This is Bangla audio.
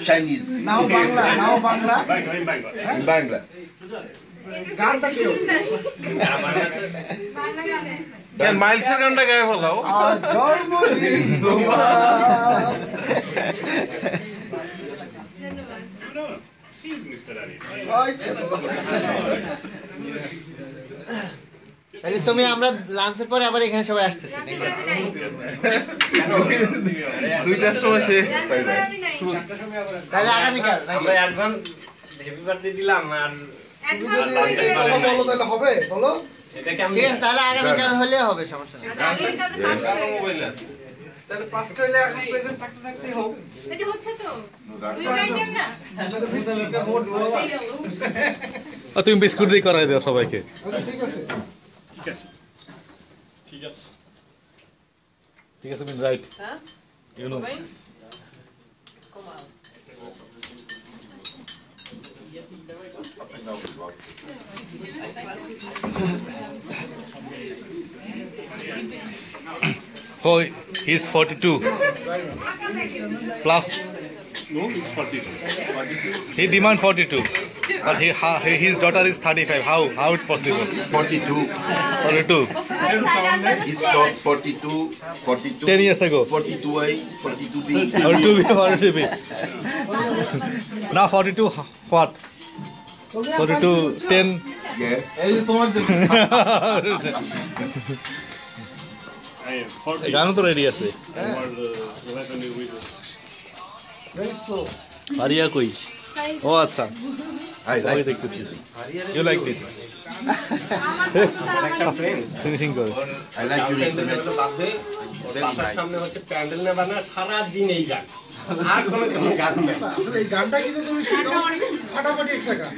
Chinese. Now Bangla. In Bangla. গানটা কি কেন মাইলসের গানটা গায়ে বলাও জন্মদিন তাহলে তুমি আমরা লাঞ্চের পরে আবার এখানে সবাই আসতেছি দুইটার সময় সে তাহলে আগামীকাল আমরা অ্যাডভান্স হ্যাপি বার্থডে দিলাম আর কথা বলো তাহলে হবে বলো এটা কি আমি ঠিক আছে তাহলে আগামীকাল হলে হবে সমস্যা নেই তাহলে পাঁচটা হইলে এখন প্রেজেন্ট থাকতে থাকতেই হবে এটা হচ্ছে তো দুই লাইনের না তুমি বিস্কুট দিয়ে করাই দাও সবাইকে ঠিক আছে ঠিক আছে mean right you know Oh, he's 42 plus. No, it's 42. He demand 42, but his daughter is 35. How it possible? 42. 42. He stopped 42. 10 years ago. 42A, 42B. 42B. Now 42. What? 42. 10. Yes. I am 40. গানও তো রেডি আছে Over the 11 year widow. Very slow area কই ও আচ্ছা I ওই like দেখতেছি ইউ লাইক দিস ফিনিশিং কর I like your instrument. বাদে Very বাসার nice. সামনে হচ্ছে প্যান্ডেল না বানা সারা দিন এই গান আর কোনো গান নেই আসলে এই গানটা কিন্তু তুমি ফাটাফাটি একটা গান